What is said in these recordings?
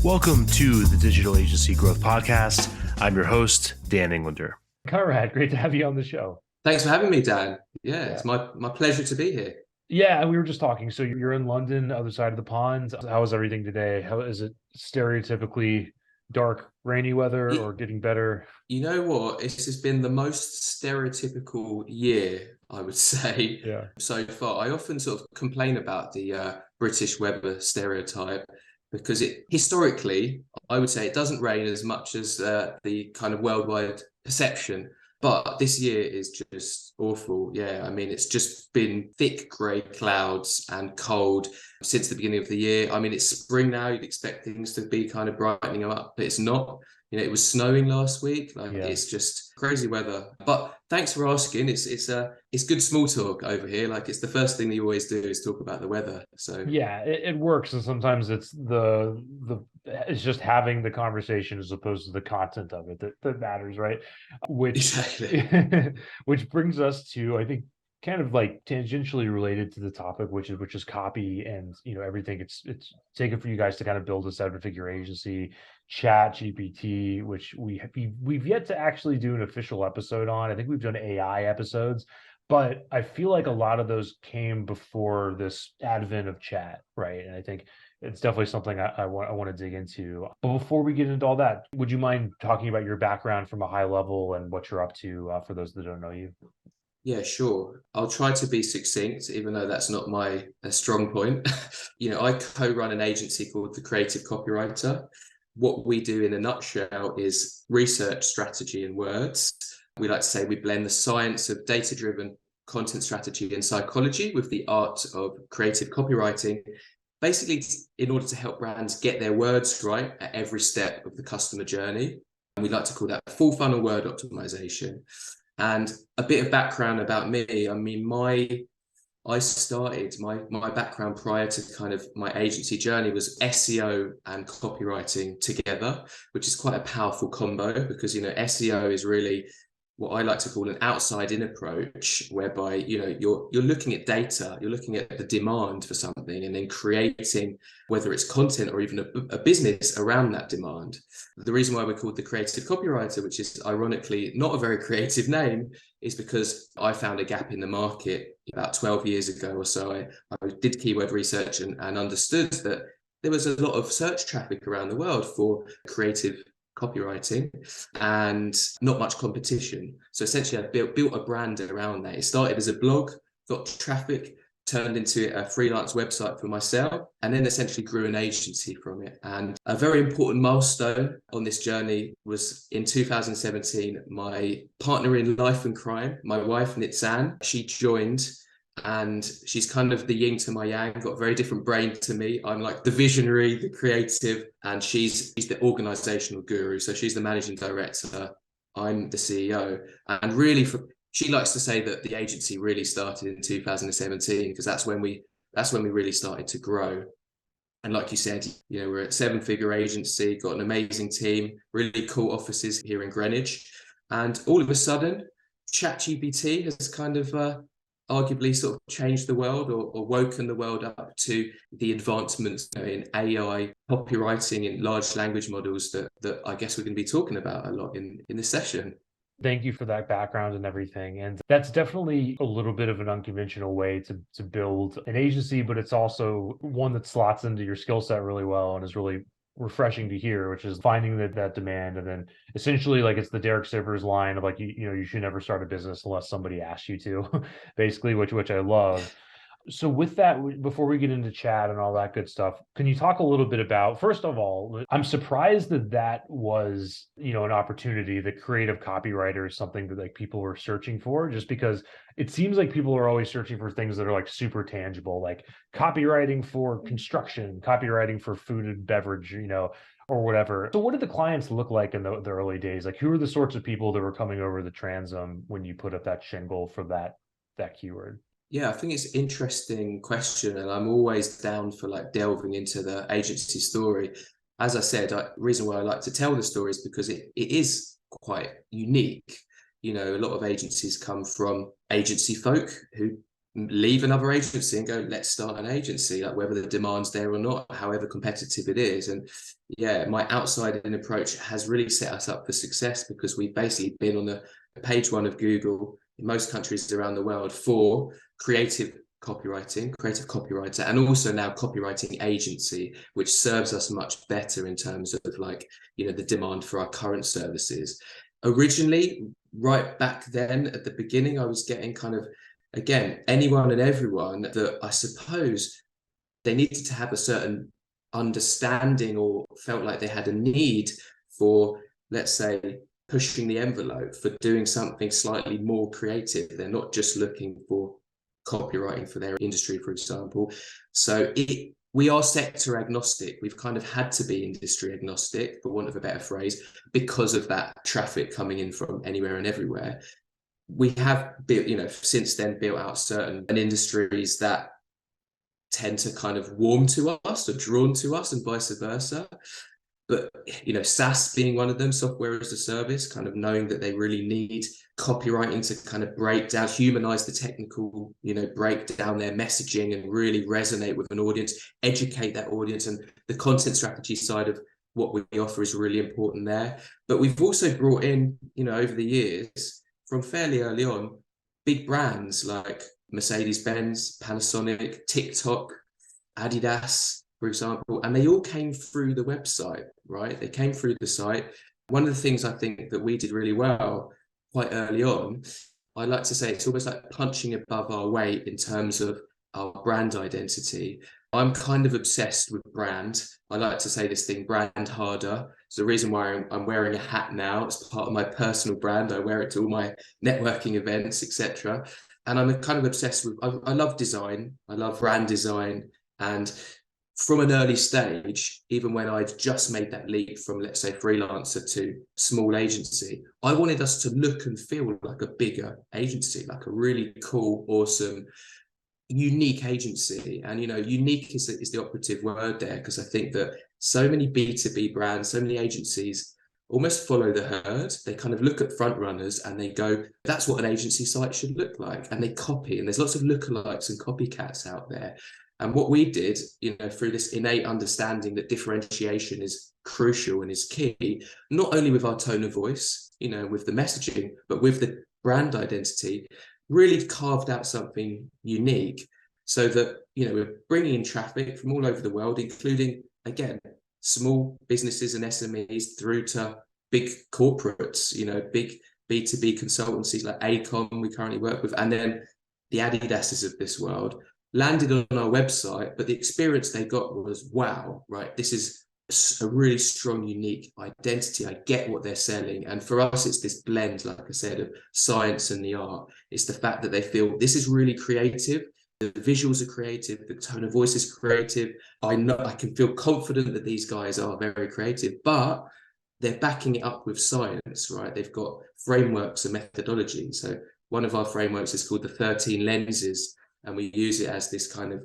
Welcome to the Digital Agency Growth Podcast. I'm your host, Dan Englander. Conrad, great to have you on the show. Thanks for having me, Dan. Yeah, it's my pleasure to be here. Yeah, we were just talking. So you're in London, other side of the pond. How is everything today? How is it stereotypically dark, rainy weather or getting better? You know what? This has been the most stereotypical year, I would say, Yeah. so far. I often sort of complain about the British weather stereotype because historically, I would say it doesn't rain as much as the kind of worldwide perception. But this year is just awful. Yeah, I mean, it's just been thick grey clouds and cold since the beginning of the year. I mean, it's spring now. You'd expect things to be kind of brightening up, but it's not. You know, it was snowing last week. It's just crazy weather. But thanks for asking. It's good small talk over here. Like, it's the first thing that you always do is talk about the weather. So yeah, it works, and sometimes it's it's just having the conversation as opposed to the content of it that matters, right? Which exactly. which brings us to, I think, kind of like tangentially related to the topic, which is copy and everything. It's taken for you guys to kind of build a seven-figure agency. ChatGPT, which we've yet to actually do an official episode on. I think we've done AI episodes, but I feel like a lot of those came before this advent of chat, right? And I think it's definitely something I want to dig into. But before we get into all that, would you mind talking about your background from a high level and what you're up to for those that don't know you? Yeah, sure. I'll try to be succinct, even though that's not my strong point. I co-run an agency called The Creative Copywriter. What we do in a nutshell is research, strategy, and words. We like to say we blend the science of data-driven content strategy and psychology with the art of creative copywriting, basically in order to help brands get their words right at every step of the customer journey. And we like to call that full funnel word optimization. And a bit of background about me. I mean, I started my background prior to kind of my agency journey was SEO and copywriting together, which is quite a powerful combo because SEO is really what I like to call an outside-in approach, whereby you're looking at data, you're looking at the demand for something, and then creating whether it's content or even a business around that demand. The reason why we're called the creative copywriter, which is ironically not a very creative name, is because I found a gap in the market about 12 years ago or so. I did keyword research and understood that there was a lot of search traffic around the world for creative copywriting and not much competition. So essentially I built a brand around that. It started as a blog, got traffic, turned into a freelance website for myself, and then essentially grew an agency from it. And a very important milestone on this journey was in 2017, my partner in life and crime, my wife, Nitsan, she joined. And she's kind of the yin to my yang, got a very different brain to me. I'm like the visionary, the creative, and she's the organizational guru. So she's the managing director. I'm the CEO. And really, she likes to say that the agency really started in 2017 because that's when we really started to grow. And like you said, we're a seven-figure agency, got an amazing team, really cool offices here in Greenwich. And all of a sudden, ChatGPT has kind of arguably sort of changed the world or woken the world up to the advancements in AI, copywriting, and large language models that I guess we're going to be talking about a lot in this session. Thank you for that background and everything. And that's definitely a little bit of an unconventional way to build an agency, but it's also one that slots into your skill set really well and is really refreshing to hear, which is finding that demand. And then essentially, like, it's the Derek Sivers line of like, you should never start a business unless somebody asks you to, basically, which I love. So with that, before we get into chat and all that good stuff, can you talk a little bit about, first of all, I'm surprised that was, an opportunity, that creative copywriter is something that like people were searching for, just because it seems like people are always searching for things that are like super tangible, like copywriting for construction, copywriting for food and beverage, or whatever. So what did the clients look like in the early days? Like, who are the sorts of people that were coming over the transom when you put up that shingle for that keyword? Yeah, I think it's an interesting question, and I'm always down for like delving into the agency story. As I said, the reason why I like to tell the story is because it is quite unique. A lot of agencies come from agency folk who leave another agency and go, let's start an agency, like whether the demand's there or not, however competitive it is. And yeah, my outside-in approach has really set us up for success, because we've basically been on the page one of Google in most countries around the world for creative copywriting, creative copywriter, and also now copywriting agency, which serves us much better in terms of like, you know, the demand for our current services. Originally, right back then at the beginning, I was getting kind of, again, anyone and everyone that I suppose they needed to have a certain understanding or felt like they had a need for, let's say, pushing the envelope, for doing something slightly more creative. They're not just looking for copywriting for their industry, for example. So we are sector agnostic. We've kind of had to be industry agnostic, for want of a better phrase, because of that traffic coming in from anywhere and everywhere. We have built, you know, since then built out certain industries that tend to kind of warm to us or drawn to us, and vice versa. But, you know, SaaS being one of them, software as a service, kind of knowing that they really need copywriting to kind of break down, humanize the technical, you know, break down their messaging and really resonate with an audience, educate that audience. And the content strategy side of what we offer is really important there. But we've also brought in, you know, over the years, from fairly early on, big brands like Mercedes-Benz, Panasonic, TikTok, Adidas, for example, and they all came through the website, right? They came through the site. One of the things I think that we did really well quite early on, I like to say it's almost like punching above our weight in terms of our brand identity. I'm kind of obsessed with brand. I like to say this thing, brand harder. It's the reason why I'm wearing a hat now. It's part of my personal brand. I wear it to all my networking events, etc. And I'm kind of obsessed with, I love design. I love brand design. And from an early stage, even when I'd just made that leap from, let's say, freelancer to small agency, I wanted us to look and feel like a bigger agency, like a really cool, awesome, unique agency. And, you know, unique is the operative word there, because I think that so many B2B brands, so many agencies almost follow the herd. They kind of look at front runners and they go, that's what an agency site should look like. And they copy, and there's lots of lookalikes and copycats out there. And what we did, you know, through this innate understanding that differentiation is crucial and is key, not only with our tone of voice, you know, with the messaging, but with the brand identity, really carved out something unique, so that, you know, we're bringing in traffic from all over the world, including, again, small businesses and SMEs through to big corporates, you know, big B2B consultancies like ACOM we currently work with, and then the Adidases of this world landed on our website. But the experience they got was, wow, right, this is a really strong, unique identity. I get what they're selling. And for us, it's this blend, like I said, of science and the art. It's the fact that they feel this is really creative. The visuals are creative. The tone of voice is creative. I know I can feel confident that these guys are very creative, but they're backing it up with science, right? They've got frameworks and methodology. So one of our frameworks is called the 13 lenses. And we use it as this kind of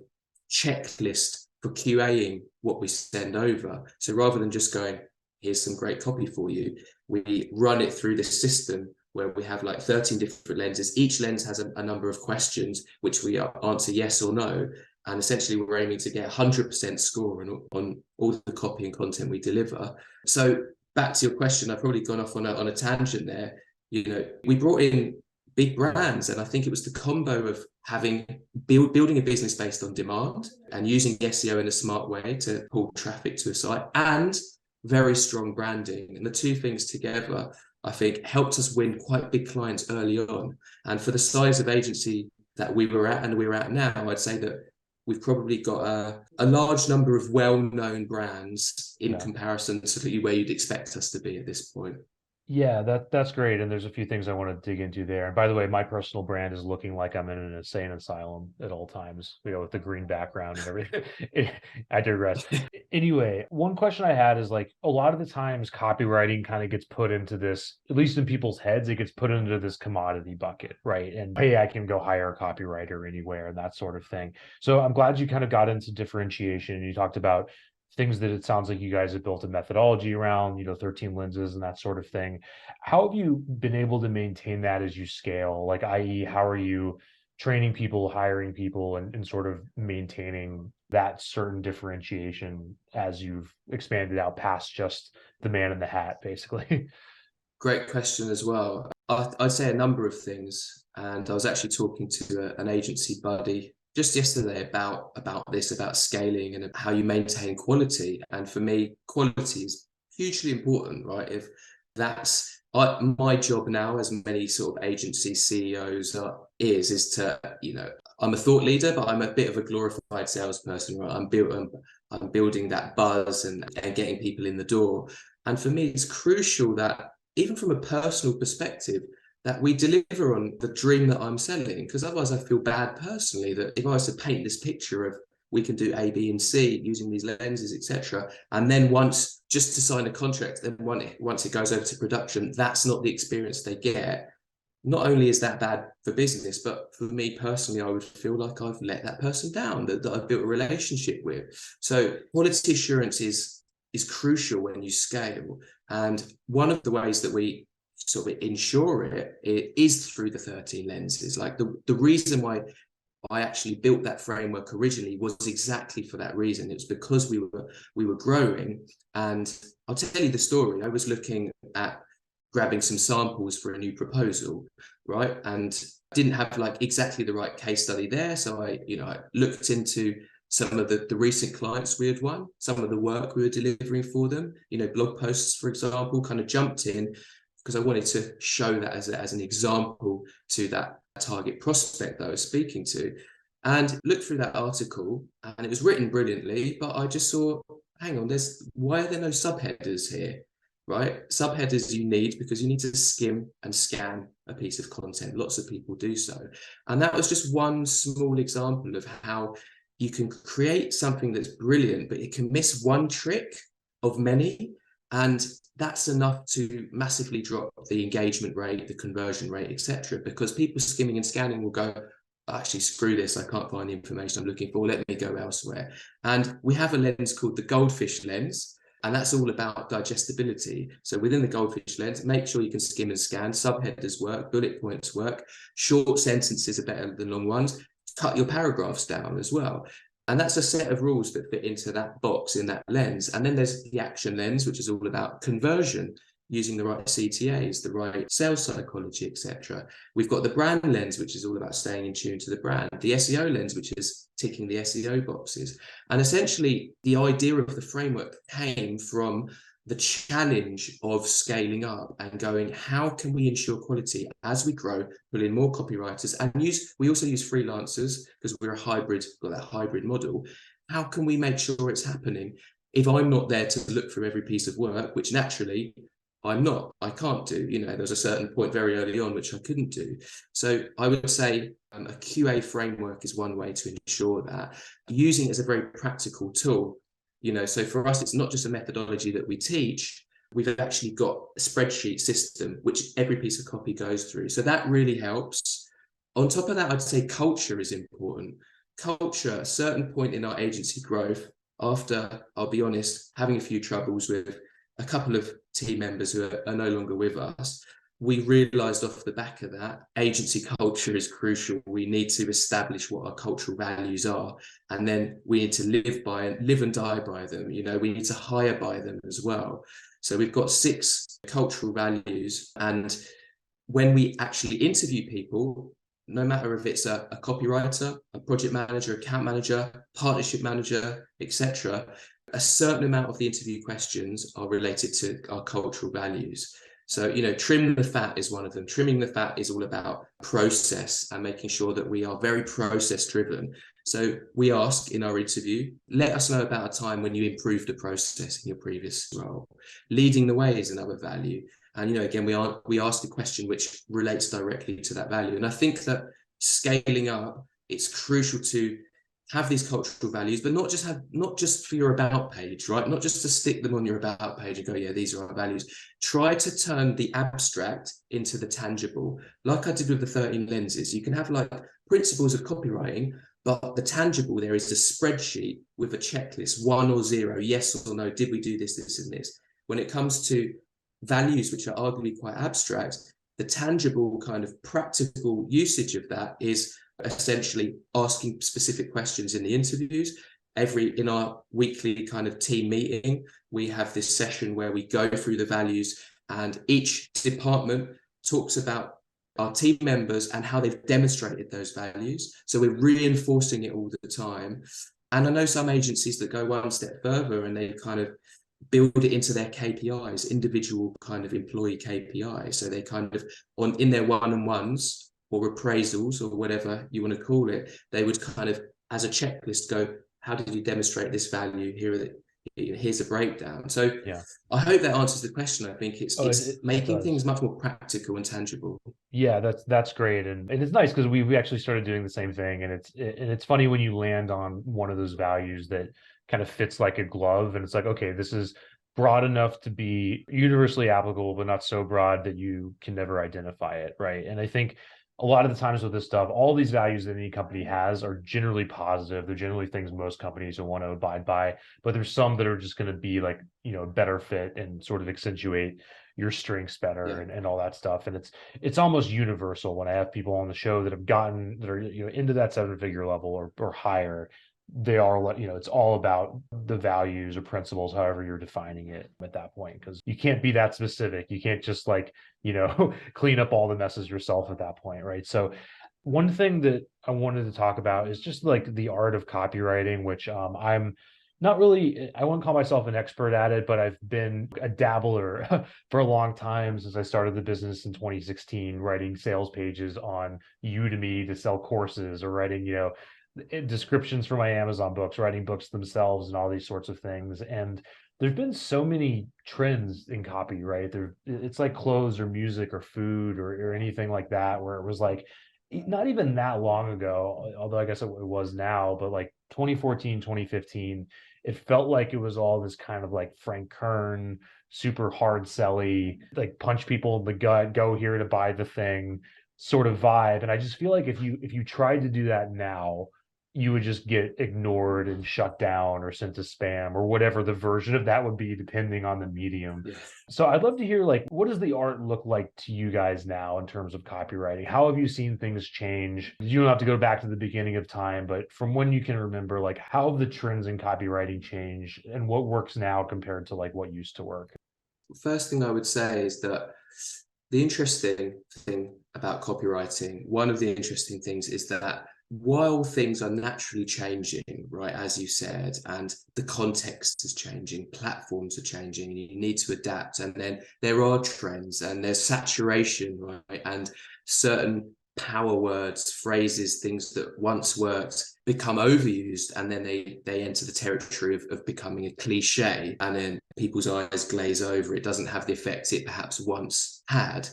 checklist for QAing what we send over. So rather than just going, here's some great copy for you, we run it through this system where we have like 13 different lenses. Each lens has a number of questions, which we answer yes or no. And essentially, we're aiming to get 100% score on all the copy and content we deliver. So back to your question, I've probably gone off on a tangent there. You know, we brought in big brands, and I think it was the combo of building a business based on demand and using SEO in a smart way to pull traffic to a site, and very strong branding. And the two things together, I think, helped us win quite big clients early on. And for the size of agency that we were at and we're at now, I'd say that we've probably got a large number of well-known brands in comparison to where you'd expect us to be at this point. Yeah, that's great. And there's a few things I want to dig into there. And by the way, my personal brand is looking like I'm in an insane asylum at all times, you know, with the green background and everything. I digress. Anyway, one question I had is, like, a lot of the times copywriting kind of gets put into this, at least in people's heads, it gets put into this commodity bucket, right? And hey, I can go hire a copywriter anywhere and that sort of thing. So I'm glad you kind of got into differentiation. You talked about things that it sounds like you guys have built a methodology around, you know, 13 lenses and that sort of thing. How have you been able to maintain that as you scale? Like, i.e., how are you training people, hiring people, and sort of maintaining that certain differentiation as you've expanded out past just the man in the hat, basically? Great question as well. I'd say a number of things. And I was actually talking to an agency buddy just yesterday about this, about scaling and how you maintain quality. And for me, quality is hugely important, right? If that's my job now, as many sort of agency CEOs is to, I'm a thought leader, but I'm a bit of a glorified salesperson, right? I'm building that buzz and getting people in the door. And for me, it's crucial that even from a personal perspective, that we deliver on the dream that I'm selling, because otherwise I feel bad personally that if I was to paint this picture of we can do A, B, and C using these lenses, etc., and then once just to sign a contract, then once it goes over to production, that's not the experience they get. Not only is that bad for business, but for me personally, I would feel like I've let that person down that I've built a relationship with. So quality assurance is crucial when you scale. And one of the ways that we sort of ensure it is through the 13 lenses. Like the reason why I actually built that framework originally was exactly for that reason. It was because we were growing. And I'll tell you the story. I was looking at grabbing some samples for a new proposal, right? And didn't have like exactly the right case study there. So I looked into some of the recent clients we had won, some of the work we were delivering for them, blog posts, for example, kind of jumped in because I wanted to show that as an example to that target prospect that I was speaking to. And looked through that article, and it was written brilliantly, but I just saw, hang on, why are there no subheaders here? Right? Subheaders you need because you need to skim and scan a piece of content. Lots of people do so. And that was just one small example of how you can create something that's brilliant, but it can miss one trick of many. And that's enough to massively drop the engagement rate, the conversion rate, etc. Because people skimming and scanning will go, actually, screw this, I can't find the information I'm looking for, let me go elsewhere. And we have a lens called the goldfish lens, and that's all about digestibility. So within the goldfish lens, make sure you can skim and scan, subheaders work, bullet points work, short sentences are better than long ones, cut your paragraphs down as well. And that's a set of rules that fit into that box in that lens. And then there's the action lens, which is all about conversion, using the right CTAs, the right sales psychology, etc. We've got the brand lens, which is all about staying in tune to the brand. The SEO lens, which is ticking the SEO boxes. And essentially, the idea of the framework came from the challenge of scaling up and going, how can we ensure quality as we grow, pull in more copywriters, and we also use freelancers because we're got that hybrid model. How can we make sure it's happening if I'm not there to look through every piece of work, which naturally I can't do, there was a certain point very early on which I couldn't do. So I would say a QA framework is one way to ensure that, using it as a very practical tool. So for us, it's not just a methodology that we teach. We've actually got a spreadsheet system which every piece of copy goes through. So that really helps. On top of that, I'd say culture is important. Culture, a certain point in our agency growth, after, I'll be honest, having a few troubles with a couple of team members who are no longer with us, we realized off the back of that, agency culture is crucial. We need to establish what our cultural values are, and then we need to live and die by them. We need to hire by them as well. So we've got 6 cultural values, and when we actually interview people, no matter if it's a copywriter, a project manager, account manager, partnership manager, etc., a certain amount of the interview questions are related to our cultural values. So, trim the fat is one of them. Trimming the fat is all about process and making sure that we are very process driven. So we ask in our interview, let us know about a time when you improved a process in your previous role. Leading the way is another value. And, again, we ask a question which relates directly to that value. And I think that scaling up, it's crucial to have these cultural values, but not just for your about page, right? Not just to stick them on your about page and go, yeah, these are our values. Try to turn the abstract into the tangible. Like I did with the 13 lenses, you can have like principles of copywriting, but the tangible there is a spreadsheet with a checklist, 1 or 0, yes or no, did we do this, this, and this? When it comes to values, which are arguably quite abstract, the tangible kind of practical usage of that is, essentially asking specific questions in the interviews. In our weekly kind of team meeting, we have this session where we go through the values, and each department talks about our team members and how they've demonstrated those values. So we're reinforcing it all the time. And I know some agencies that go one step further and they kind of build it into their KPIs, individual kind of employee KPIs. So they kind of in their one-on-ones or appraisals or whatever you want to call it, they would kind of, as a checklist, go, how did you demonstrate this value? Here's a breakdown. So Yeah. I hope that answers the question. I think it's making does. things much more practical and tangible. Yeah, that's great, and it's nice because we actually started doing the same thing, and it's funny when you land on one of those values that kind of fits like a glove, and it's like, okay, this is broad enough to be universally applicable, but not so broad that you can never identify it, right? And I think a lot of the times with this stuff, all these values that any company has are generally positive. They're generally things most companies will want to abide by, but there's some that are just going to be like, better fit and sort of accentuate your strengths better and all that stuff. And it's almost universal when I have people on the show that are into that 7-figure level or higher. They are, it's all about the values or principles, however you're defining it at that point, because you can't be that specific. You can't just clean up all the messes yourself at that point, right? So one thing that I wanted to talk about is just like the art of copywriting, which I'm not really, I wouldn't call myself an expert at it, but I've been a dabbler for a long time since I started the business in 2016, writing sales pages on Udemy to sell courses, or writing, descriptions for my Amazon books, writing books themselves, and all these sorts of things. And there's been so many trends in copy, right? It's like clothes or music or food or anything like that, where it was like, not even that long ago, although I guess it was now, but like 2014, 2015, it felt like it was all this kind of like Frank Kern, super hard selly, like punch people in the gut, go here to buy the thing sort of vibe. And I just feel like if you tried to do that now, you would just get ignored and shut down or sent to spam or whatever the version of that would be, depending on the medium. Yeah. So I'd love to hear, like, what does the art look like to you guys now in terms of copywriting? How have you seen things change? You don't have to go back to the beginning of time, but from when you can remember, like, how have the trends in copywriting changed and what works now compared to like what used to work? First thing I would say is that the interesting thing about copywriting, one of the interesting things is that while things are naturally changing, right, as you said, and the context is changing, platforms are changing, and you need to adapt. And then there are trends and there's saturation, right? And certain power words, phrases, things that once worked become overused, and then they enter the territory of becoming a cliche, and then people's eyes glaze over. It doesn't have the effect it perhaps once had.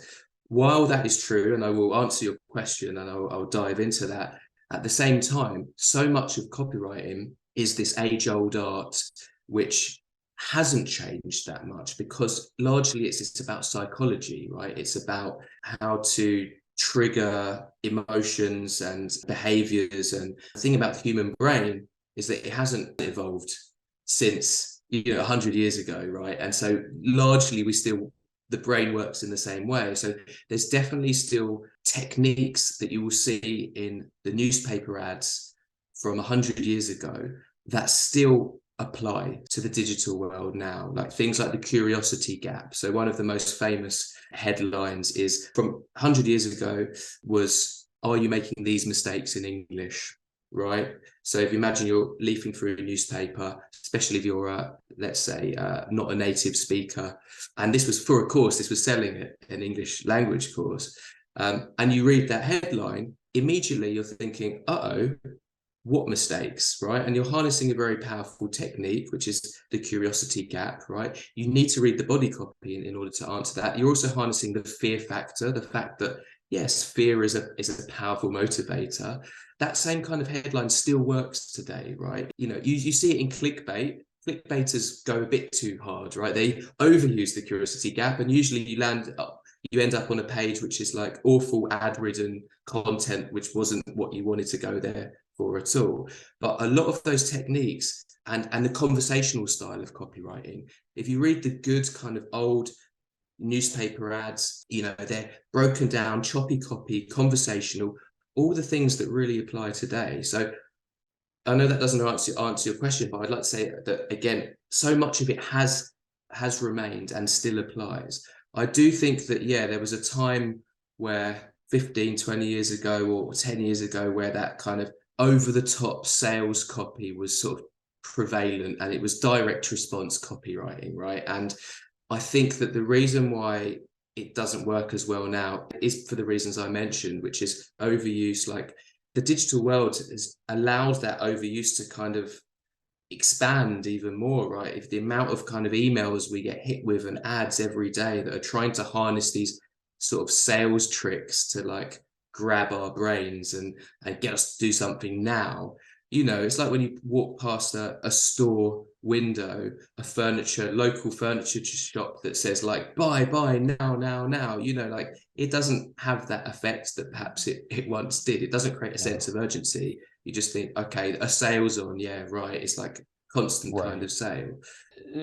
While that is true, and I will answer your question and I'll dive into that, at the same time, so much of copywriting is this age-old art, which hasn't changed that much, because largely it's about psychology, right? It's about how to trigger emotions and behaviors. And the thing about the human brain is that it hasn't evolved since 100 years ago, right? And so largely the brain works in the same way. So there's definitely still techniques that you will see in the newspaper ads from 100 years ago that still apply to the digital world now, like things like the curiosity gap. So one of the most famous headlines is from 100 years ago was, are you making these mistakes in English? Right? So if you imagine you're leafing through a newspaper, especially if you're, let's say, not a native speaker, and this was for a course, this was selling an English language course, and you read that headline, immediately you're thinking, uh-oh, what mistakes, right? And you're harnessing a very powerful technique, which is the curiosity gap, right? You need to read the body copy in order to answer that. You're also harnessing the fear factor, the fact that, yes, fear is a powerful motivator. That same kind of headline still works today, right? You see it in clickbait. Clickbaiters go a bit too hard, right? They overuse the curiosity gap, and usually you end up on a page which is like awful ad-ridden content, which wasn't what you wanted to go there for at all. But a lot of those techniques and the conversational style of copywriting, if you read the good kind of old newspaper ads, they're broken down, choppy copy, conversational. all the things that really apply today. So I know that doesn't answer your question, but I'd like to say that again, so much of it has remained and still applies. I do think that, yeah, there was a time where 15, 20 years ago or 10 years ago where that kind of over the top sales copy was sort of prevalent, and it was direct response copywriting, right? And I think that the reason why it doesn't work as well now is for the reasons I mentioned, which is overuse. Like, the digital world has allowed that overuse to kind of expand even more, right? If the amount of kind of emails we get hit with and ads every day that are trying to harness these sort of sales tricks to like grab our brains and get us to do something now. It's like when you walk past a store window, a local furniture shop that says like buy now, like it doesn't have that effect that perhaps it once did. It doesn't create a sense of urgency. You just think, okay, a sale's on, yeah, right. It's like constant kind of sale.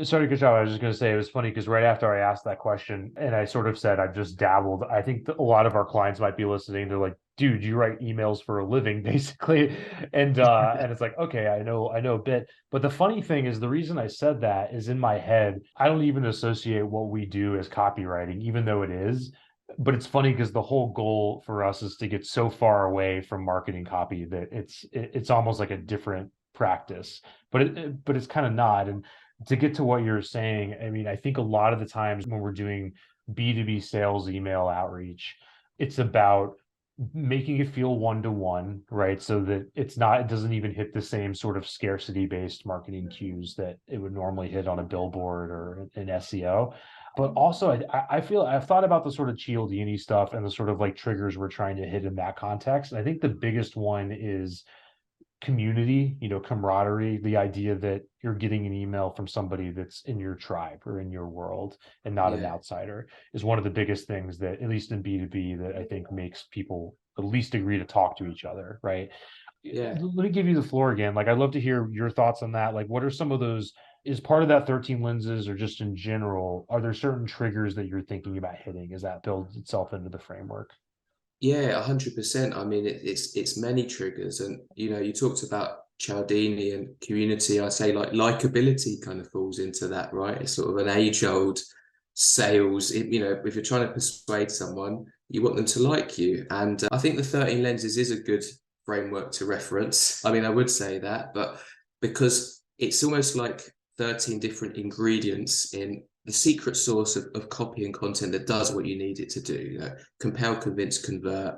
Sorry to cut you off. I was just going to say, it was funny because right after I asked that question and I sort of said I've just dabbled, I think a lot of our clients might be listening. They're like, dude, you write emails for a living, basically. And it's like, okay, I know a bit. But the funny thing is, the reason I said that is in my head, I don't even associate what we do as copywriting, even though it is. But it's funny because the whole goal for us is to get so far away from marketing copy that it's almost like a different practice, but it's kind of not. And to get to what you're saying, I mean, I think a lot of the times when we're doing B2B sales email outreach, it's about making it feel one-to-one, right? So that it doesn't even hit the same sort of scarcity-based marketing cues that it would normally hit on a billboard or an SEO. But also, I feel I've thought about the sort of Cialdini stuff and the sort of like triggers we're trying to hit in that context. And I think the biggest one is community, camaraderie, the idea that you're getting an email from somebody that's in your tribe or in your world and not an outsider is one of the biggest things that, at least in B2B, that I think makes people at least agree to talk to each other, right? Yeah. Let me give you the floor again. Like, I'd love to hear your thoughts on that. Like, what are some of those, is part of that 13 lenses, or just in general, are there certain triggers that you're thinking about hitting as that builds itself into the framework? Yeah, 100%. I mean, it's many triggers, and you talked about Cialdini and community. I say like likability kind of falls into that, right? It's sort of an age-old sales. If you're trying to persuade someone, you want them to like you, and I think the 13 lenses is a good framework to reference. I mean, I would say that, but because it's almost like 13 different ingredients in the secret sauce of copy and content that does what you need it to do, compel, convince, convert.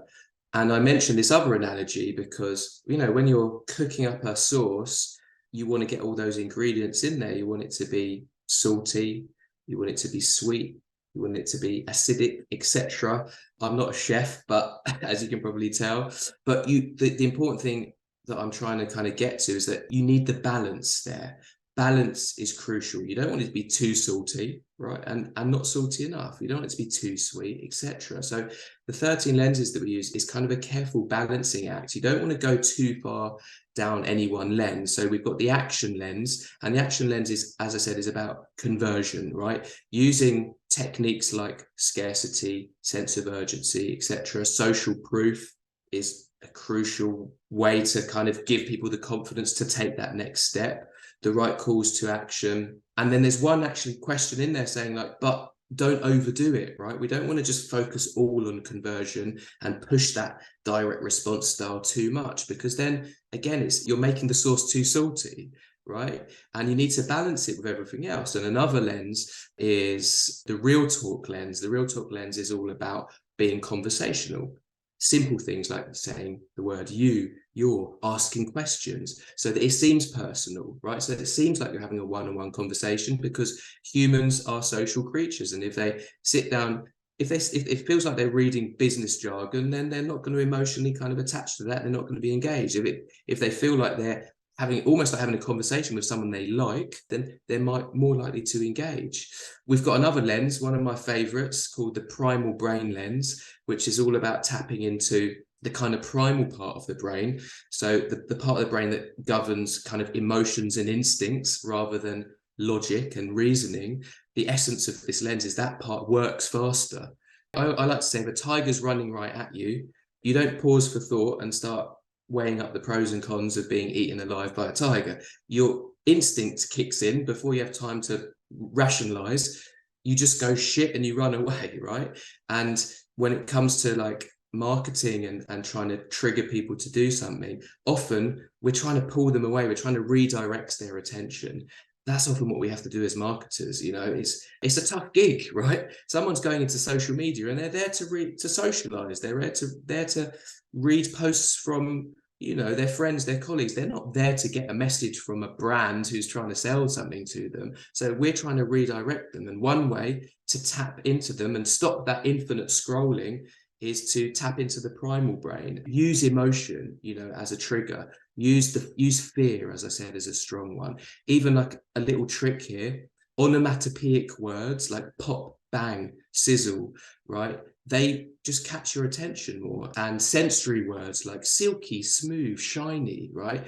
And I mentioned this other analogy because, when you're cooking up a sauce, you want to get all those ingredients in there. You want it to be salty, you want it to be sweet, you want it to be acidic, etc. I'm not a chef, but as you can probably tell, but the important thing that I'm trying to kind of get to is that you need the balance there. Balance is crucial. You don't want it to be too salty, right? And not salty enough. You don't want it to be too sweet, etc. So the 13 lenses that we use is kind of a careful balancing act. You don't want to go too far down any one lens. So we've got the action lens, and the action lens is, as I said, is about conversion, right? Using techniques like scarcity, sense of urgency, etc. Social proof is a crucial way to kind of give people the confidence to take that next step. The right calls to action. And then there's one actually question in there saying like, but don't overdo it, right? We don't want to just focus all on conversion and push that direct response style too much, because then again, you're making the sauce too salty, right? And you need to balance it with everything else. And another lens is the real talk lens. The real talk lens is all about being conversational. Simple things like saying the word you're asking questions so that it seems personal, right? So that it seems like you're having a one-on-one conversation, because humans are social creatures. And if they sit down, if it feels like they're reading business jargon, then they're not going to emotionally kind of attach to that. They're not going to be engaged. If they feel like they're almost like having a conversation with someone they like, then they're more likely to engage. We've got another lens, one of my favorites, called the primal brain lens, which is all about tapping into the kind of primal part of the brain. So the part of the brain that governs kind of emotions and instincts rather than logic and reasoning. The essence of this lens is that part works faster. I like to say, if a tiger's running right at you, You don't pause for thought and start weighing up the pros and cons of being eaten alive by a tiger. Your instinct kicks in before you have time to rationalize. You just go shit and you run away, right? And when it comes to like marketing and trying to trigger people to do something, often we're trying to pull them away. We're trying to redirect their attention. That's often what we have to do as marketers. You know, it's a tough gig, right? Someone's going into social media and they're there to socialize. They're there to read posts from, you know, their friends, their colleagues. They're not there to get a message from a brand who's trying to sell something to them. So we're trying to redirect them. And one way to tap into them and stop that infinite scrolling is to tap into the primal brain, use emotion, you know, as a trigger, use fear, as I said, as a strong one. Even like a little trick here, onomatopoeic words like pop, bang, sizzle, right? They just catch your attention more. And sensory words like silky, smooth, shiny, right?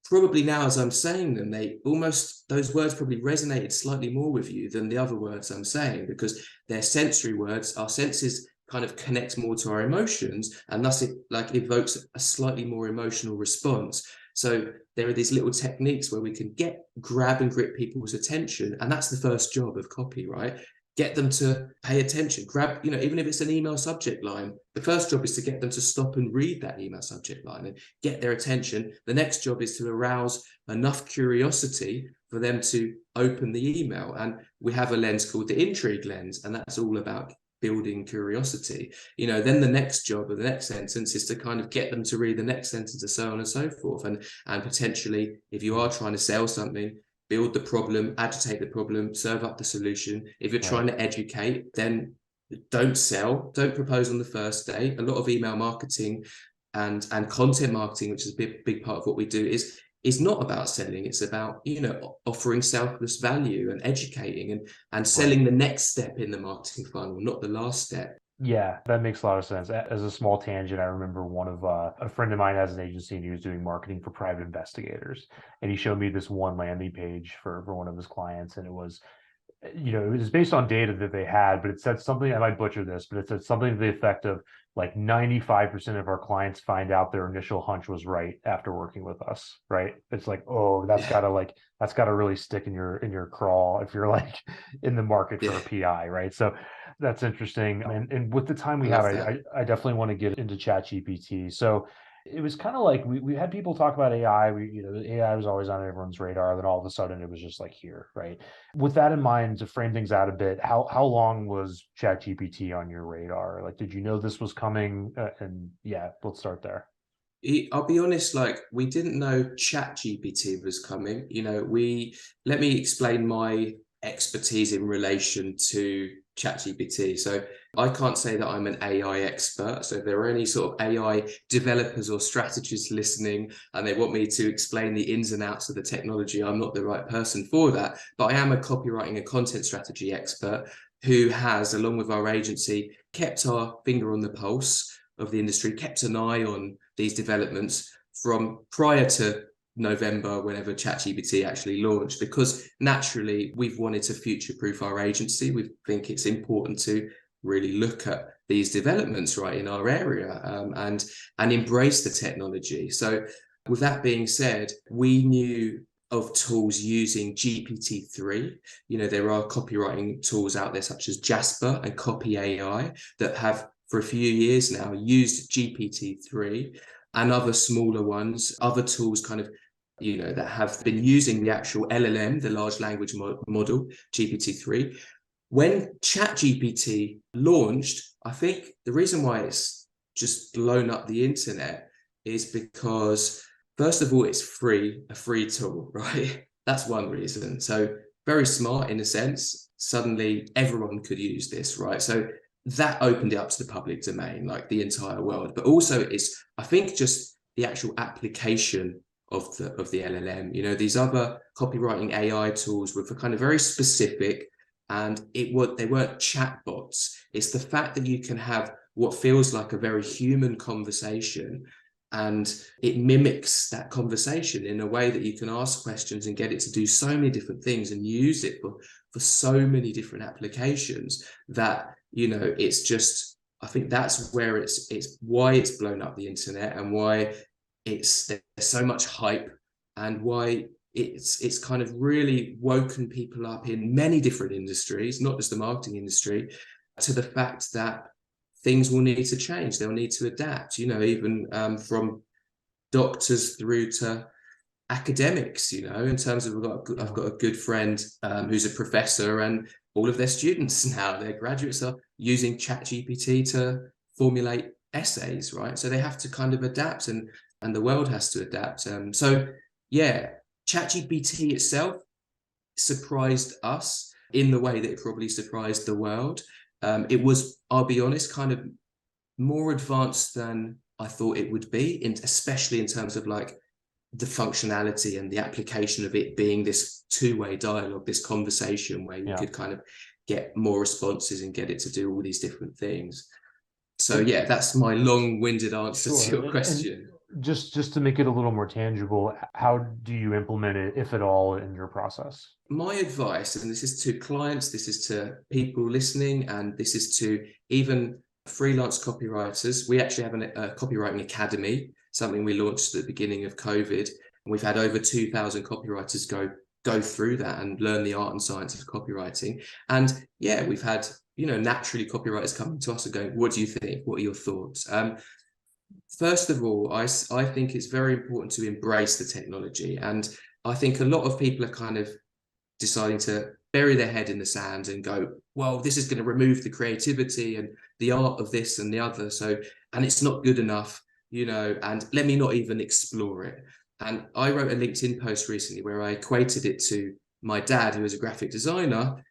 Probably now as I'm saying them, those words probably resonated slightly more with you than the other words I'm saying, because they're sensory words. Our senses kind of connect more to our emotions, and thus it like evokes a slightly more emotional response. So there are these little techniques where we can grab and grip people's attention, and that's the first job of copy, right? Get them to pay attention, grab, you know, even if it's an email subject line, the first job is to get them to stop and read that email subject line and get their attention. The next job is to arouse enough curiosity for them to open the email. And we have a lens called the intrigue lens, and that's all about building curiosity. You know, then the next job of the next sentence is to kind of get them to read the next sentence, and so on and so forth. And potentially, if you are trying to sell something, build the problem, agitate the problem, serve up the solution. If you're trying to educate, then don't sell, don't propose on the first day. A lot of email marketing and content marketing, which is a big part of what we do, is not about selling. It's about, you know, offering selfless value and educating and selling the next step in the marketing funnel, not the last step. Yeah, that makes a lot of sense. As a small tangent, I remember one of a friend of mine has an agency and he was doing marketing for private investigators. And he showed me this one landing page for one of his clients. And it was, you know, it was based on data that they had, but it said something, I might butcher this, but it said something to the effect of like 95% of our clients find out their initial hunch was right after working with us, right? It's like, oh, that's gotta really stick in your crawl if you're like in the market for a PI, right? So that's interesting. And with the time we have, I definitely want to get into ChatGPT. So it was kind of like we had people talk about AI. AI was always on everyone's radar. Then all of a sudden it was just like here, right? With that in mind, to frame things out a bit, how long was ChatGPT on your radar? Like, did you know this was coming? And yeah, let's start there. I'll be honest, like we didn't know ChatGPT was coming. You know, let me explain my expertise in relation to ChatGPT. So I can't say that I'm an AI expert. So if there are any sort of AI developers or strategists listening and they want me to explain the ins and outs of the technology, I'm not the right person for that. But I am a copywriting and content strategy expert who has, along with our agency, kept our finger on the pulse of the industry, kept an eye on these developments from prior to November, whenever ChatGPT actually launched, because naturally we've wanted to future-proof our agency. We think it's important to really look at these developments right in our area and embrace the technology. So with that being said, we knew of tools using GPT-3. You know, there are copywriting tools out there such as Jasper and Copy AI that have for a few years now used GPT-3 and other smaller ones, other tools kind of, you know, that have been using the actual LLM, the large language model, GPT-3. When ChatGPT launched, I think the reason why it's just blown up the internet is because, first of all, it's free, a free tool, right? That's one reason. So very smart in a sense. Suddenly everyone could use this, right? So that opened it up to the public domain, like the entire world. But also it's, I think, just the actual application of the LLM. You know, these other copywriting AI tools were for kind of very specific, and they weren't chatbots. It's the fact that you can have what feels like a very human conversation, and it mimics that conversation in a way that you can ask questions and get it to do so many different things and use it for so many different applications that, you know, it's just, I think that's where it's why it's blown up the internet, and why there's so much hype, and why it's kind of really woken people up in many different industries, not just the marketing industry, to the fact that things will need to change. They'll need to adapt, even from doctors through to academics, in terms of I've got a good friend who's a professor, and all of their students now, their graduates, are using ChatGPT to formulate essays, right? So they have to kind of adapt, and the world has to adapt. So yeah, ChatGPT itself surprised us in the way that it probably surprised the world. It was, I'll be honest, kind of more advanced than I thought it would be, especially in terms of like the functionality and the application of it being this two-way dialogue, this conversation where you could kind of get more responses and get it to do all these different things. So yeah, that's my long-winded answer to your question. And just to make it a little more tangible, how do you implement it, if at all, in your process? My advice, and this is to clients, this is to people listening, and this is to even freelance copywriters. We actually have a copywriting academy, something we launched at the beginning of COVID. And we've had over 2,000 copywriters go through that and learn the art and science of copywriting. And yeah, we've had, naturally copywriters coming to us and going, what do you think? What are your thoughts? First of all, I think it's very important to embrace the technology. And I think a lot of people are kind of deciding to bury their head in the sand and go, well, this is going to remove the creativity and the art of this and the other. And it's not good enough, and let me not even explore it. And I wrote a LinkedIn post recently where I equated it to my dad, who was a graphic designer,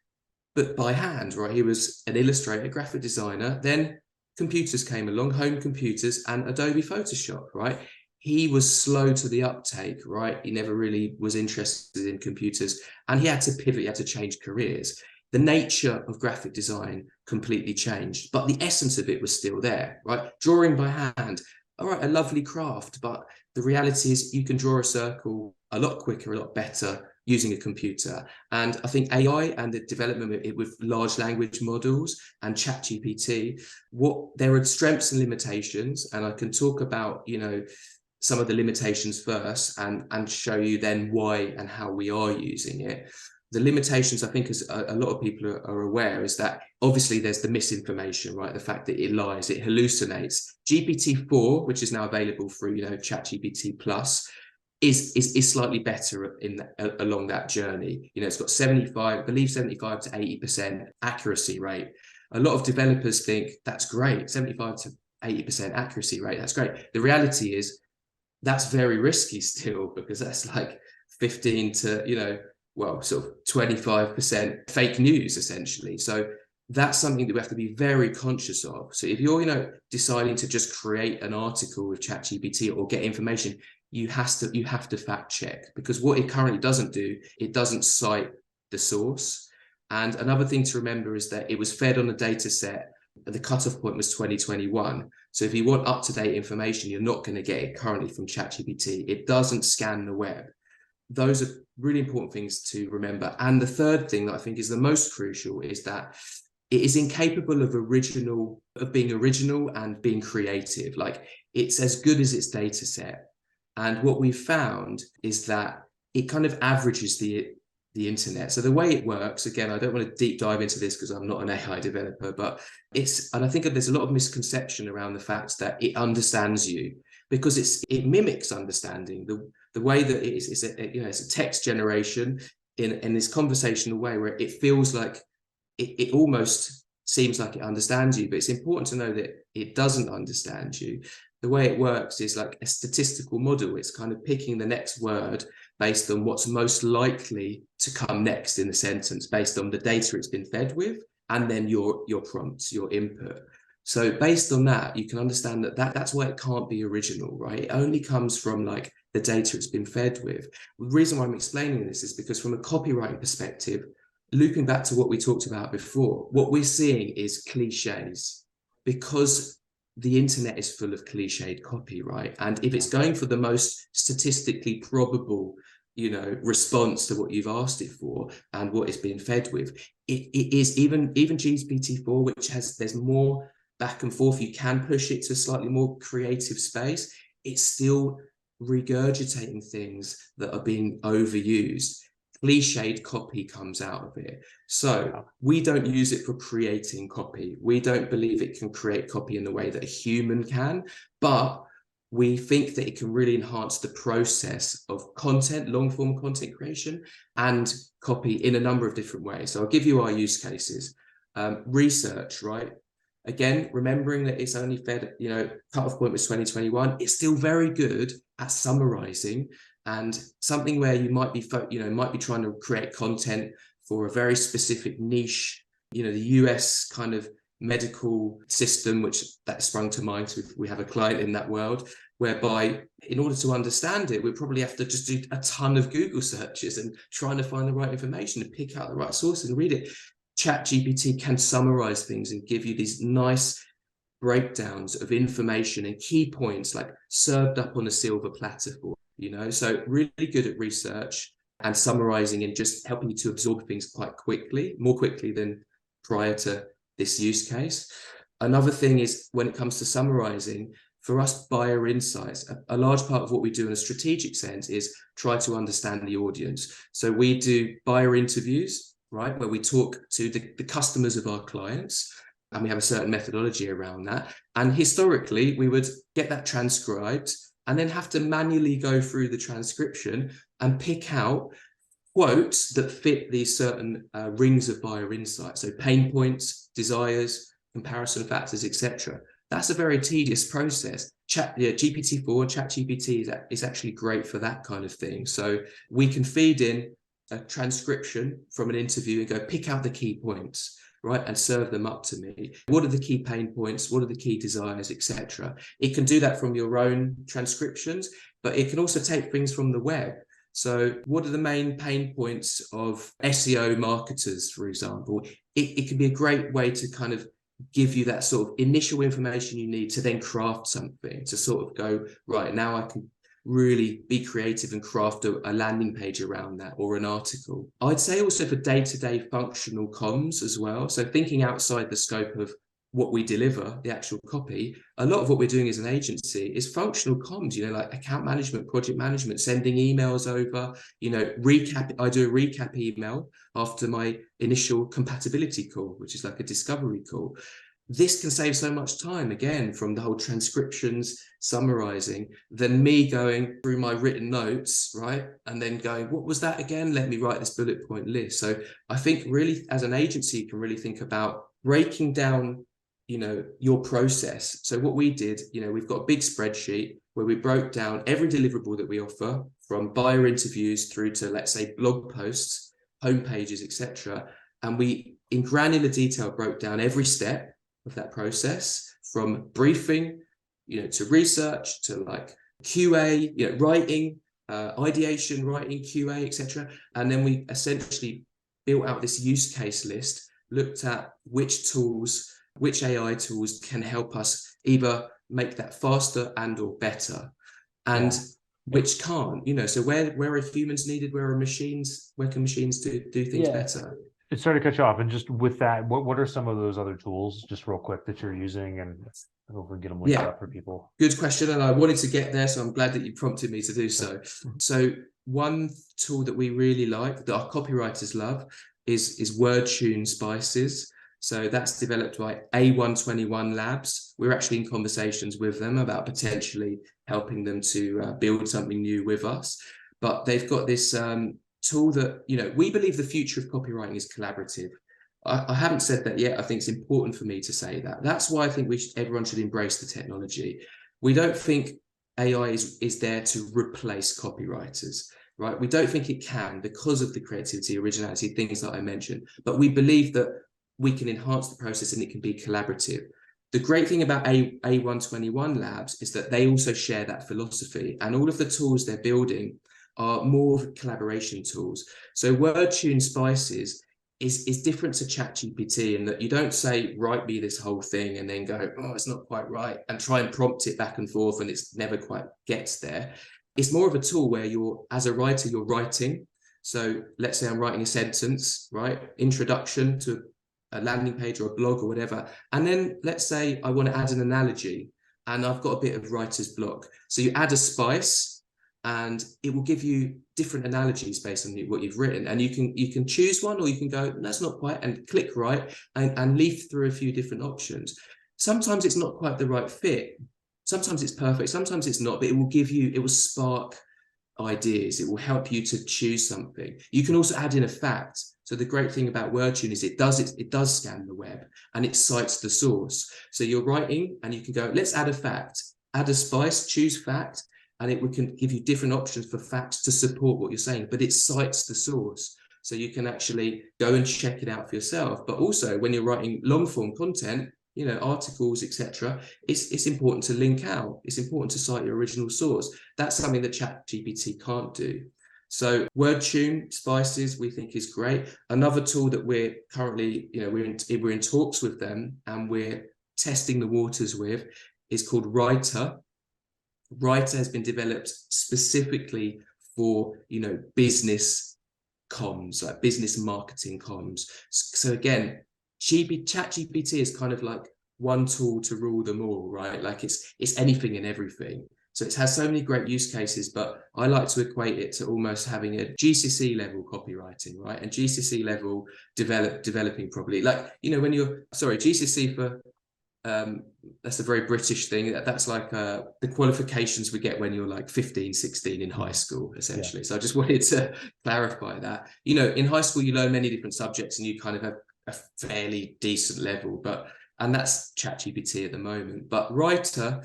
but by hand, right? He was an illustrator, graphic designer. Then computers came along, home computers and Adobe Photoshop, right? He was slow to the uptake, right? He never really was interested in computers, and he had to pivot, he had to change careers. The nature of graphic design completely changed, but the essence of it was still there, right? Drawing by hand, all right, a lovely craft, but the reality is you can draw a circle a lot quicker, a lot better using a computer. And I think AI and the development of it with large language models and ChatGPT, there are strengths and limitations, and I can talk about, some of the limitations first and show you then why and how we are using it. The limitations, I think, as a lot of people are aware, is that obviously there's the misinformation, right? The fact that it lies, it hallucinates. GPT-4, which is now available through, ChatGPT Plus, is slightly better along that journey. It's got 75 to 80% accuracy rate. A lot of developers think that's great, 75 to 80% accuracy rate, that's great. The reality is that's very risky still, because that's like 15 to, sort of 25% fake news, essentially. So that's something that we have to be very conscious of. So if you're, deciding to just create an article with ChatGPT or get information, you have to fact check, because what it currently doesn't do, it doesn't cite the source. And another thing to remember is that it was fed on a data set. The cutoff point was 2021. So if you want up-to-date information, you're not going to get it currently from ChatGPT. It doesn't scan the web. Those are really important things to remember. And the third thing that I think is the most crucial is that it is incapable of being original and being creative. Like, it's as good as its data set. And what we've found is that it kind of averages the internet. So the way it works, again, I don't want to deep dive into this because I'm not an AI developer, but and I think there's a lot of misconception around the fact that it understands you, because it mimics understanding. The way that it's a text generation in this conversational way where it feels like it almost seems like it understands you, but it's important to know that it doesn't understand you. The way it works is like a statistical model. It's kind of picking the next word based on what's most likely to come next in the sentence, based on the data it's been fed with, and then your prompts, your input. So based on that, you can understand that's why it can't be original, right? It only comes from like the data it's been fed with. The reason why I'm explaining this is because from a copywriting perspective, looping back to what we talked about before, what we're seeing is cliches, because the internet is full of cliched copy, right? And if it's going for the most statistically probable, response to what you've asked it for and what it's being fed with, it is even GPT-4, which there's more back and forth. You can push it to a slightly more creative space. It's still regurgitating things that are being overused. Cliched copy comes out of it. So we don't use it for creating copy. We don't believe it can create copy in the way that a human can, but we think that it can really enhance the process of content, long form content creation, and copy in a number of different ways. So I'll give you our use cases. Research, right? Again, remembering that it's only fed, cutoff point was 2021. It's still very good at summarizing, and something where you might be, might be trying to create content for a very specific niche, the US kind of medical system, which that sprung to mind. So we have a client in that world, whereby in order to understand it, we probably have to just do a ton of Google searches and trying to find the right information and pick out the right sources and read it. ChatGPT can summarize things and give you these nice breakdowns of information and key points, like served up on a silver platter for so really good at research and summarizing and just helping you to absorb things quite quickly, more quickly than prior to this use case. Another thing is when it comes to summarizing, for us, buyer insights, a large part of what we do in a strategic sense is try to understand the audience. So we do buyer interviews, right, where we talk to the customers of our clients, and we have a certain methodology around that. And historically, we would get that transcribed and then have to manually go through the transcription and pick out quotes that fit these certain rings of buyer insight. So pain points, desires, comparison factors, etc. That's a very tedious process. GPT-4, ChatGPT is actually great for that kind of thing. So we can feed in a transcription from an interview and go pick out the key points, right, and serve them up to me. What are the key pain points? What are the key desires, etc.? It can do that from your own transcriptions, but it can also take things from the web. So what are the main pain points of SEO marketers, for example? It can be a great way to kind of give you that sort of initial information you need to then craft something, to sort of go, right, now I can really be creative and craft a landing page around that, or an article. I'd say also for day-to-day functional comms as well. So thinking outside the scope of what we deliver, the actual copy, a lot of what we're doing as an agency is functional comms, like account management, project management, sending emails over, recap. I do a recap email after my initial compatibility call, which is like a discovery call. This can save so much time, again, from the whole transcriptions, summarizing, than me going through my written notes, right? And then going, what was that again? Let me write this bullet point list. So I think really as an agency, you can really think about breaking down, your process. So what we did, we've got a big spreadsheet where we broke down every deliverable that we offer, from buyer interviews through to, let's say, blog posts, homepages, etc. And we, in granular detail, broke down every step of that process, from briefing, to research, to like QA, writing, ideation, writing, QA, etc. And then we essentially built out this use case list, looked at which AI tools can help us either make that faster and or better, and which can't, so where are humans needed, where can machines do things better? Sorry to cut you off. And just with that, what are some of those other tools, just real quick, that you're using, and hopefully get them linked up for people? Good question. And I wanted to get there, so I'm glad that you prompted me to do so. So one tool that we really like, that our copywriters love, is WordTune Spices. So that's developed by A121 Labs. We're actually in conversations with them about potentially helping them to build something new with us. But they've got this tool that, we believe the future of copywriting is collaborative. I haven't said that yet. I think it's important for me to say that. That's why I think everyone should embrace the technology. We don't think AI is there to replace copywriters, right? We don't think it can, because of the creativity, originality, things that I mentioned. But we believe that we can enhance the process and it can be collaborative. The great thing about A121 Labs is that they also share that philosophy, and all of the tools they're building are more collaboration tools. So WordTune Spices is different to ChatGPT in that you don't say, write me this whole thing, and then go, oh, it's not quite right, and try and prompt it back and forth, and it's never quite gets there. It's more of a tool where as a writer, you're writing. So let's say I'm writing a sentence, right? Introduction to a landing page or a blog or whatever. And then let's say I want to add an analogy and I've got a bit of writer's block. So you add a spice and it will give you different analogies based on what you've written. And you can choose one, or you can go, that's not quite, and click right and leaf through a few different options. Sometimes it's not quite the right fit. Sometimes it's perfect. Sometimes it's not, but it will spark ideas. It will help you to choose something. You can also add in a fact. So the great thing about WordTune is it does scan the web and it cites the source. So you're writing and you can go, let's add a fact, add a spice, choose fact, and it can give you different options for facts to support what you're saying, but it cites the source. So you can actually go and check it out for yourself. But also when you're writing long form content, articles, etc., it's important to link out. It's important to cite your original source. That's something that ChatGPT can't do. So WordTune, Spices, we think is great. Another tool that we're currently, we're in talks with them and we're testing the waters with is called Writer. Writer has been developed specifically for, business comms, like business marketing comms. So again, ChatGPT is kind of like one tool to rule them all, right? Like it's anything and everything. So it has so many great use cases, but I like to equate it to almost having a GCC level copywriting, right? And GCC level developing properly. Like, GCC for, that's a very British thing. That's like the qualifications we get when you're like 15, 16 in high school, essentially. Yeah. So I just wanted to clarify that. In high school, you learn many different subjects and you kind of have a fairly decent level, and that's ChatGPT at the moment. But Writer,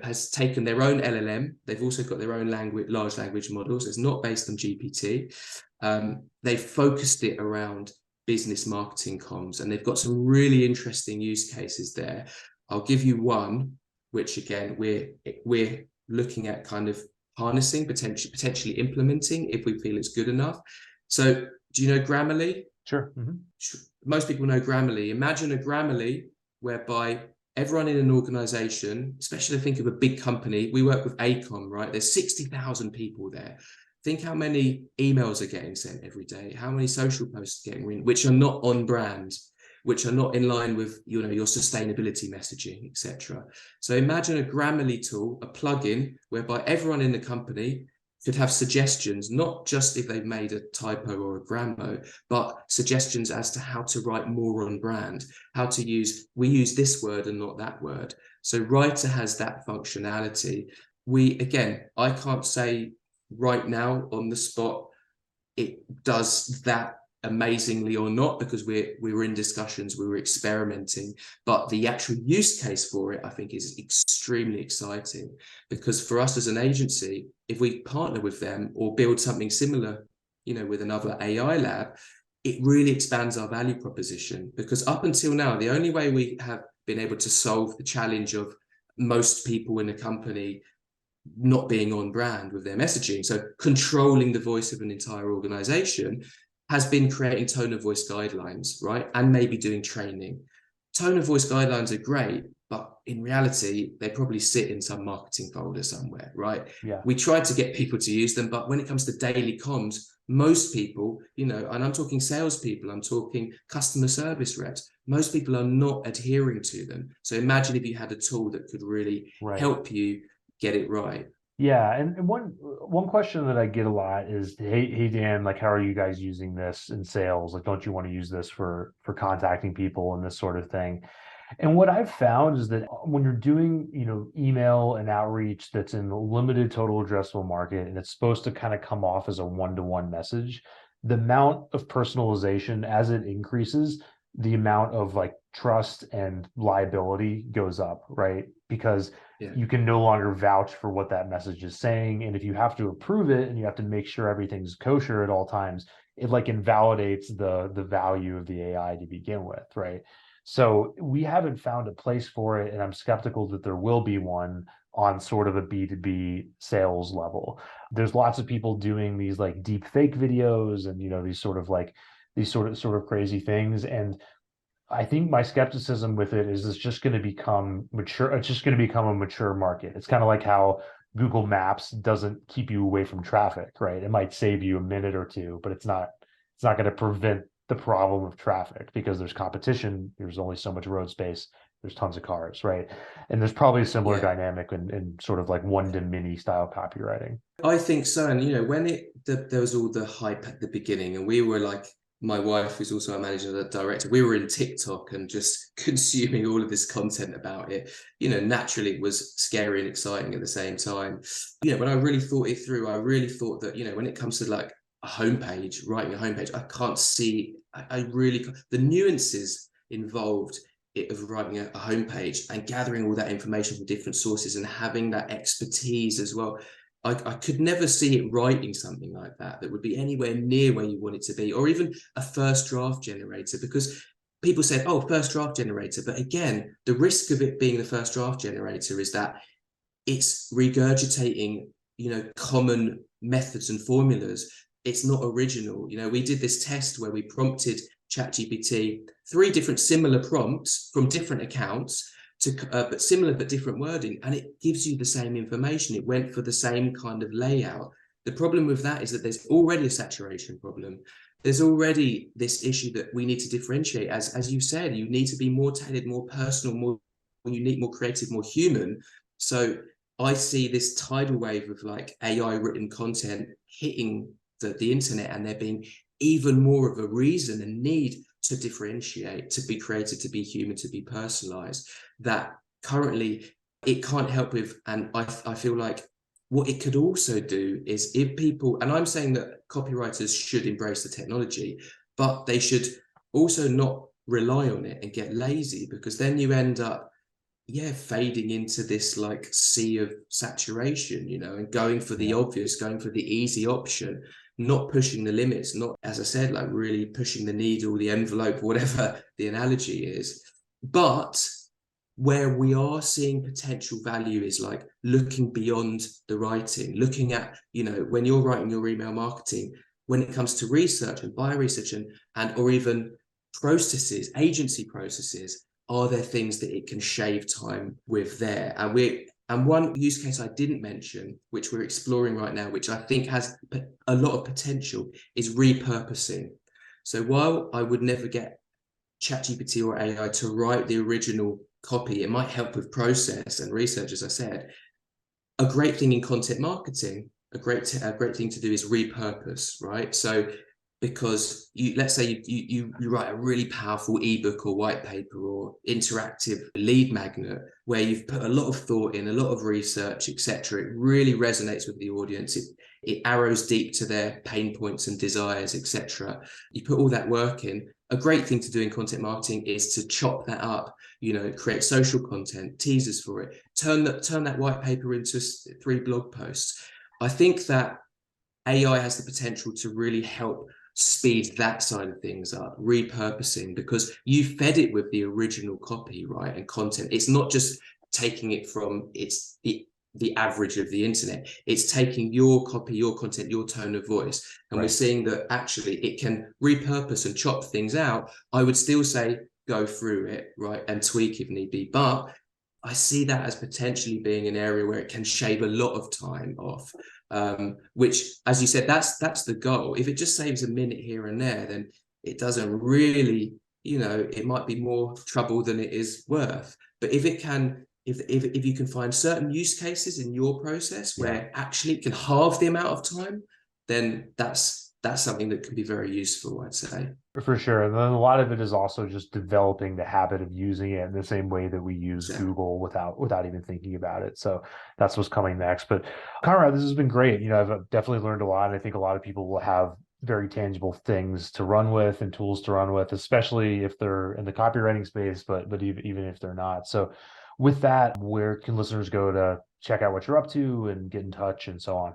has taken their own LLM. They've also got their own large language models. It's not based on GPT. They've focused it around business marketing comms, and they've got some really interesting use cases there. I'll give you one, which again, we're looking at kind of harnessing, potentially implementing if we feel it's good enough. So do you know Grammarly? Sure. Mm-hmm. Most people know Grammarly. Imagine a Grammarly whereby everyone in an organization, especially think of a big company, we work with ACOM, right? There's 60,000 people there. Think how many emails are getting sent every day, how many social posts are getting written, which are not on brand, which are not in line with your sustainability messaging, etc. So imagine a Grammarly tool, a plugin whereby everyone in the company could have suggestions, not just if they've made a typo or a grammar, but suggestions as to how to write more on brand, we use this word and not that word. So Writer has that functionality. I can't say right now on the spot it does that amazingly or not, because we were in discussions, we were experimenting, but the actual use case for it I think is extremely exciting, because for us as an agency, if we partner with them or build something similar with another AI lab, it really expands our value proposition. Because up until now, the only way we have been able to solve the challenge of most people in a company not being on brand with their messaging, so controlling the voice of an entire organization, has been creating tone of voice guidelines, right? And maybe doing training. Tone of voice guidelines are great, but in reality, they probably sit in some marketing folder somewhere, right? Yeah. We tried to get people to use them, but when it comes to daily comms, most people, and I'm talking salespeople, I'm talking customer service reps, most people are not adhering to them. So imagine if you had a tool that could really help you get it right. Yeah, and one question that I get a lot is, hey Dan, like, how are you guys using this in sales? Like, don't you want to use this for contacting people and this sort of thing? And what I've found is that when you're doing, email and outreach that's in a limited total addressable market, and it's supposed to kind of come off as a one-to-one message, the amount of personalization as it increases, the amount of like trust and liability goes up, right? Because you can no longer vouch for what that message is saying. And if you have to approve it and you have to make sure everything's kosher at all times, it like invalidates the value of the AI to begin with, right? So we haven't found a place for it, and I'm skeptical that there will be one on sort of a B2B sales level. There's lots of people doing these like deep fake videos and these sort of crazy things. And I think my skepticism with it is it's just going to become mature. It's just going to become a mature market. It's kind of like how Google Maps doesn't keep you away from traffic, right? It might save you a minute or two, but it's not going to prevent the problem of traffic, because there's competition, there's only so much road space, there's tons of cars, right? And there's probably a similar Yeah. dynamic in sort of like one to many style copywriting. I think so. And when there was all the hype at the beginning, and we were like, my wife, who's also a manager director, we were in TikTok and just consuming all of this content about it. Naturally it was scary and exciting at the same time. When I really thought it through, I really thought that, when it comes to like a homepage, writing a homepage, I can't see, I really, the nuances involved of writing a homepage and gathering all that information from different sources and having that expertise as well. I could never see it writing something like that would be anywhere near where you want it to be, or even a first draft generator, because people said, oh, first draft generator. But again, the risk of it being the first draft generator is that it's regurgitating, common methods and formulas. It's not original. We did this test where we prompted ChatGPT 3 different similar prompts from different accounts, but similar but different wording, and it gives you the same information. It went for the same kind of layout. The problem with that is that there's already a saturation problem. There's already this issue that we need to differentiate. As you said, you need to be more tailored, more personal, more unique, more creative, more human. So I see this tidal wave of like AI written content hitting the internet, and there being even more of a reason and need to differentiate, to be creative, to be human, to be personalized, that currently it can't help with. And I feel like what it could also do is, if people, and I'm saying that copywriters should embrace the technology, but they should also not rely on it and get lazy, because then you end up fading into this like sea of saturation, and going for the obvious, going for the easy option, not pushing the limits, not, as I said, like really pushing the needle, the envelope, whatever the analogy is. But where we are seeing potential value is like looking beyond the writing, looking at, when you're writing your email marketing, when it comes to research and buyer research and or even processes, agency processes, are there things that it can shave time with there? And one use case I didn't mention, which we're exploring right now, which I think has a lot of potential, is repurposing. So while I would never get ChatGPT or AI to write the original copy, it might help with process and research, as I said. A great thing in content marketing, a great thing to do is repurpose, right? So because let's say you write a really powerful ebook or white paper or interactive lead magnet where you've put a lot of thought in, a lot of research, etc. It really resonates with the audience. It arrows deep to their pain points and desires, etc. You put all that work in. A great thing to do in content marketing is to chop that up, create social content, teasers for it, turn that white paper into 3 blog posts. I think that AI has the potential to really help speed that side of things up, repurposing, because you fed it with the original copy, right, and content. It's not just taking it from the average of the internet. It's taking your copy, your content, your tone of voice, and right. We're seeing that actually it can repurpose and chop things out. I would still say go through it, right, and tweak if need be, but I see that as potentially being an area where it can shave a lot of time off. Which, as you said, that's the goal. If it just saves a minute here and there, then it doesn't really, it might be more trouble than it is worth. But if it can, if you can find certain use cases in your process where actually it can halve the amount of time, then that's something that can be very useful, I'd say. For sure. And then a lot of it is also just developing the habit of using it in the same way that we use Google without even thinking about it. So that's what's coming next. But Konrad, this has been great. I've definitely learned a lot. And I think a lot of people will have very tangible things to run with and tools to run with, especially if they're in the copywriting space, but even if they're not. So with that, where can listeners go to check out what you're up to and get in touch and so on?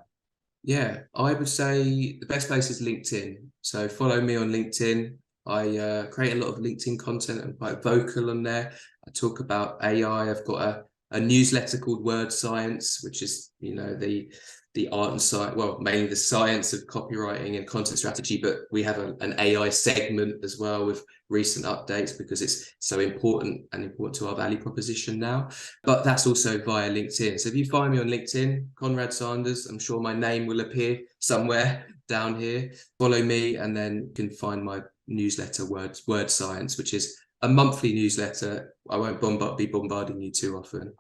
Yeah, I would say the best place is LinkedIn. So follow me on LinkedIn. I create a lot of LinkedIn content. I'm quite vocal on there. I talk about AI. I've got a newsletter called Word Science, which is, the art and science, well, mainly the science of copywriting and content strategy, but we have an AI segment as well with recent updates because it's so important to our value proposition now. But that's also via LinkedIn. So if you find me on LinkedIn, Konrad Sanders, I'm sure my name will appear somewhere down here. Follow me, and then you can find my newsletter, Word Science, which is a monthly newsletter. I won't be bombarding you too often.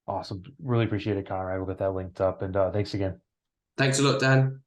Awesome. Really appreciate it, Conrad. We'll get that linked up. And thanks again. Thanks a lot, Dan.